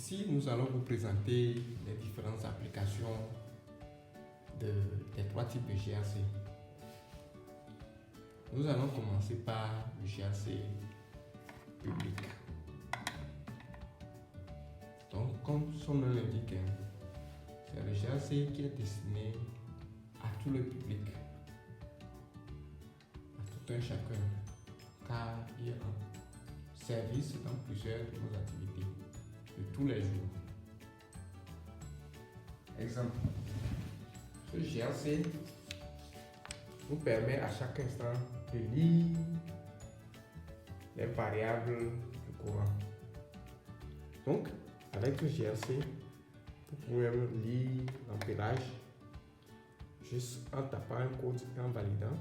Ici, nous allons vous présenter les différentes applications des trois types de GRC. Nous allons commencer par le GRC public. Donc, comme son nom l'indique, c'est le GRC qui est destiné à tout le public, à tout un chacun, car il rend service dans plusieurs de nos activités de tous les jours. Exemple, ce GRC nous permet à chaque instant de lire les variables du courant. Donc, avec le GRC, vous pouvez même lire l'ampérage juste en tapant un code et en validant.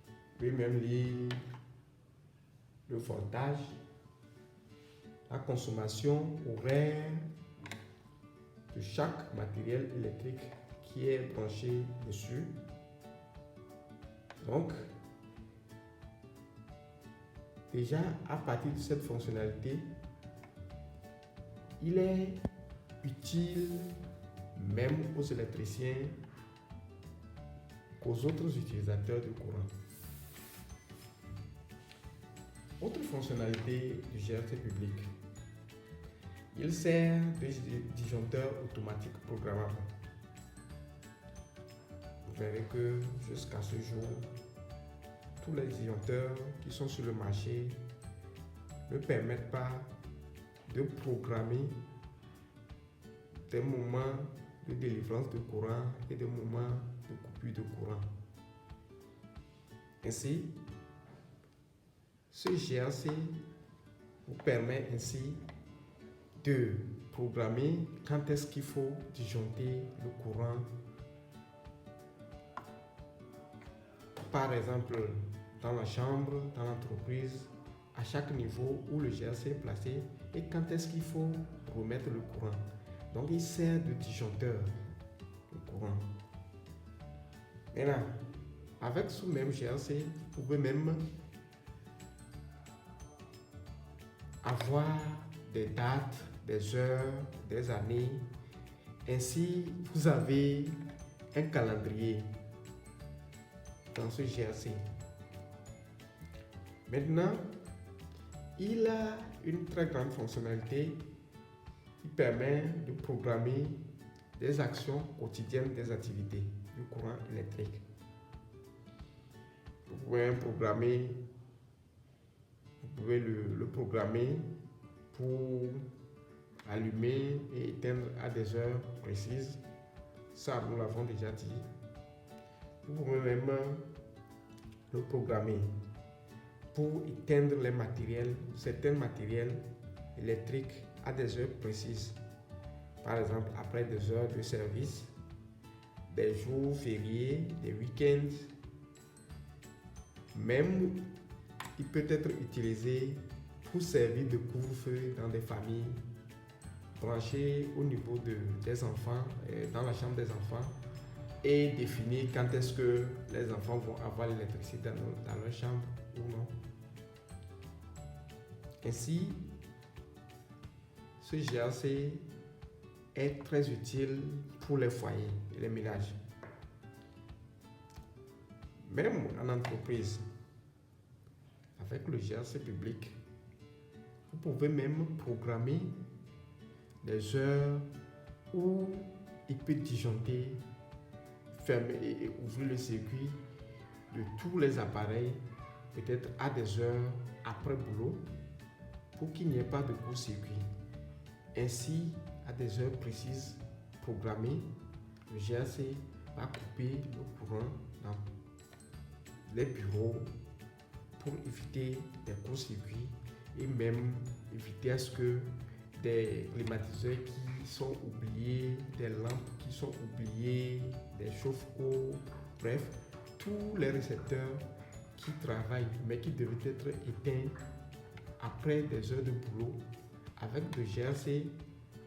Vous pouvez même lire le voltage, la consommation horaire de chaque matériel électrique qui est branché dessus. Donc, déjà à partir de cette fonctionnalité, il est utile même aux électriciens qu'aux autres utilisateurs du courant. Autre fonctionnalité du GRC public, il sert de disjoncteur automatique programmable. Vous verrez que jusqu'à ce jour, tous les disjoncteurs qui sont sur le marché ne permettent pas de programmer des moments de délivrance de courant et des moments de coupure de courant. Ainsi, ce GRC vous permet ainsi de programmer quand est-ce qu'il faut disjoncter le courant. Par exemple, dans la chambre, dans l'entreprise, à chaque niveau où le GRC est placé et quand est-ce qu'il faut remettre le courant. Donc, il sert de disjoncteur, le courant. Maintenant, avec ce même GRC, vous pouvez même avoir des dates, des heures, des années. Ainsi, vous avez un calendrier dans ce GRC. Maintenant, il a une très grande fonctionnalité qui permet de programmer des actions quotidiennes des activités du courant électrique. Vous pouvez le programmer pour allumer et éteindre à des heures précises. Ça, nous l'avons déjà dit. Vous pouvez même le programmer pour éteindre certains matériels électriques à des heures précises. Par exemple, après des heures de service, des jours fériés, des week-ends. Même, il peut être utilisé pour servir de couvre-feu dans des familles, branché au niveau des enfants, dans la chambre des enfants, et définir quand est-ce que les enfants vont avoir l'électricité dans leur chambre ou non. Ainsi, ce GRC est très utile pour les foyers et les ménages. Même en entreprise, avec le GRC public, vous pouvez même programmer des heures où il peut disjoncter, fermer et ouvrir le circuit de tous les appareils, peut-être à des heures après boulot, pour qu'il n'y ait pas de court-circuit. Ainsi, à des heures précises programmées, le GRC va couper le courant dans les bureaux pour éviter des court-circuits et même éviter à ce que des climatiseurs qui sont oubliés, des lampes qui sont oubliées, des chauffe-eau, bref, tous les récepteurs qui travaillent mais qui devaient être éteints après des heures de boulot. Avec le GRC,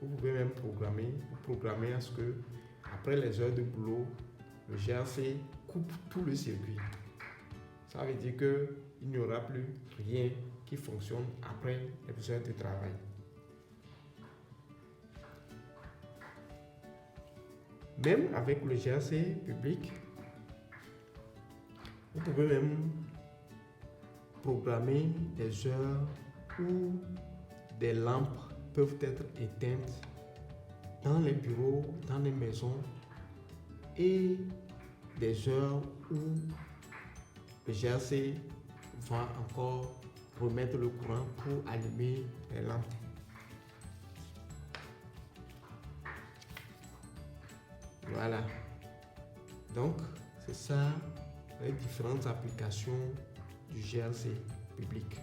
vous pouvez même programmer à ce que après les heures de boulot, le GRC coupe tout le circuit. Ça veut dire qu'il n'y aura plus rien qui fonctionne après les heures de travail. Même avec le GRC public, vous pouvez même programmer des heures où des lampes peuvent être éteintes dans les bureaux, dans les maisons, et des heures où le GRC va encore remettre le courant pour allumer les lampes. Voilà. Donc, c'est ça les différentes applications du GRC public.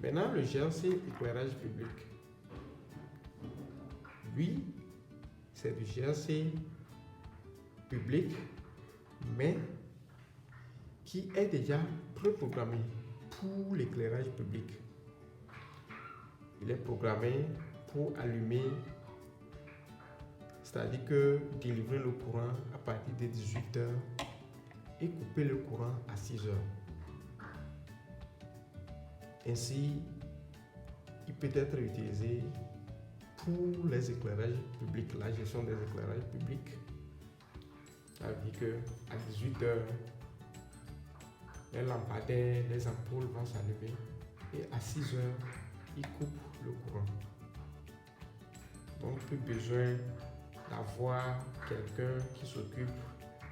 Maintenant, le GRC éclairage public. Lui, c'est du GRC public, mais qui est déjà préprogrammé pour l'éclairage public. Il est programmé pour allumer, c'est-à-dire que délivrer le courant à partir de 18 h et couper le courant à 6 h. Ainsi, il peut être utilisé pour les éclairages publics, la gestion des éclairages publics. Ça veut dire qu'à 18 h, les lampadaires, les ampoules vont s'allumer et à 6 h, il coupe le courant. Donc, plus besoin d'avoir quelqu'un qui s'occupe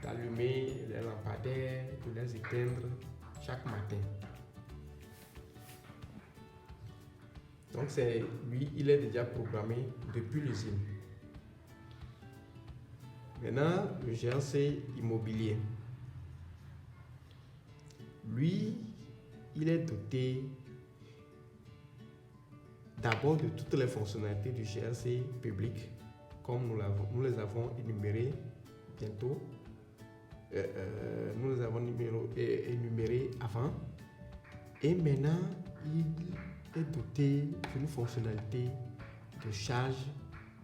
d'allumer les lampadaires, de les éteindre chaque matin. Donc, c'est lui, il est déjà programmé depuis l'usine. Maintenant, le GRC immobilier. Lui, il est doté d'abord de toutes les fonctionnalités du GRC public, comme nous les avons énumérées bientôt. Nous les avons énumérées avant. Et maintenant, il est doté d'une fonctionnalité de charge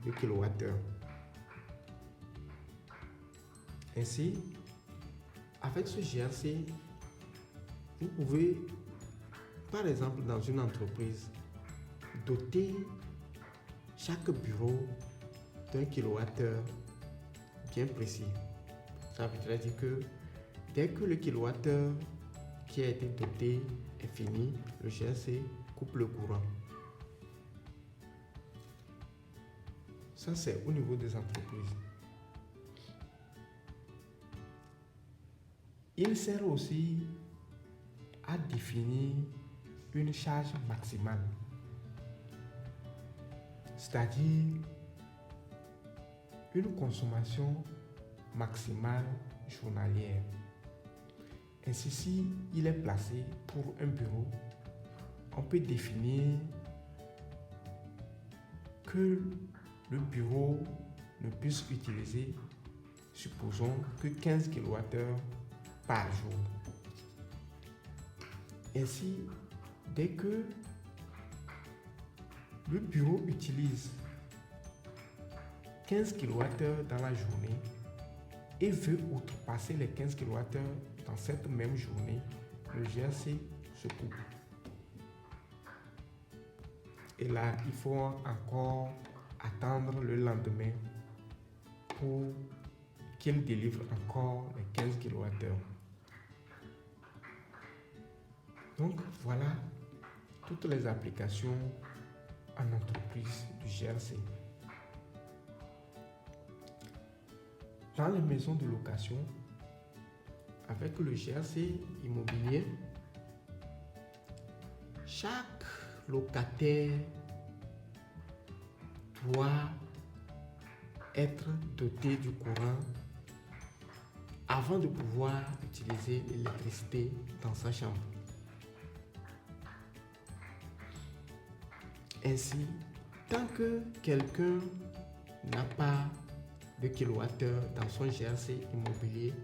de kilowattheure. Ainsi, avec ce GRC, vous pouvez, par exemple, dans une entreprise, doter chaque bureau d'un kilowattheure bien précis. Ça veut dire que dès que le kilowattheure qui a été doté est fini, le GRC coupe le courant. Ça, c'est au niveau des entreprises. Il sert aussi à définir une charge maximale, c'est-à-dire une consommation maximale journalière. Ainsi, si il est placé pour un bureau, on peut définir que le bureau ne puisse utiliser, supposons, que 15 kWh par jour. Ainsi, dès que le bureau utilise 15 kWh dans la journée et veut outrepasser les 15 kWh dans cette même journée, le GRC se coupe. Et là, il faut encore attendre le lendemain pour qu'il délivre encore les 15 kWh. Donc voilà toutes les applications en entreprise du GRC. Dans les maisons de location, avec le GRC immobilier, chaque locataire doit être doté du courant avant de pouvoir utiliser l'électricité dans sa chambre. Ainsi, tant que quelqu'un n'a pas de kilowattheure dans son GRC immobilier,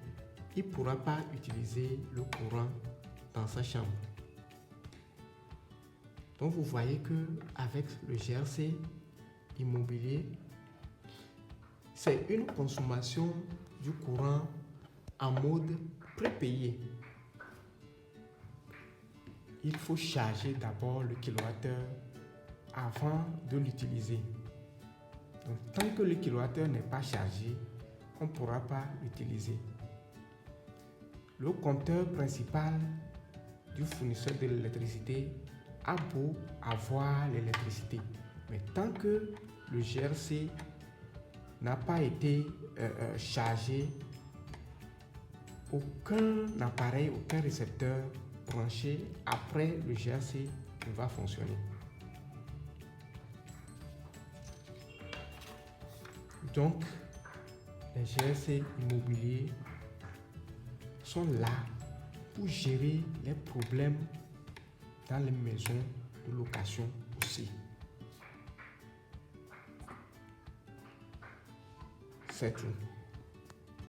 il ne pourra pas utiliser le courant dans sa chambre. Donc vous voyez qu'avec le GRC immobilier, c'est une consommation du courant en mode prépayé. Il faut charger d'abord le kilowattheure avant de l'utiliser. Donc, tant que le kilowattheure n'est pas chargé, on ne pourra pas l'utiliser. Le compteur principal du fournisseur de l'électricité a beau avoir l'électricité, mais tant que le GRC n'a pas été chargé, aucun appareil, aucun récepteur branché après le GRC ne va fonctionner. Donc, les GRC immobiliers sont là pour gérer les problèmes dans les maisons de location aussi. C'est tout.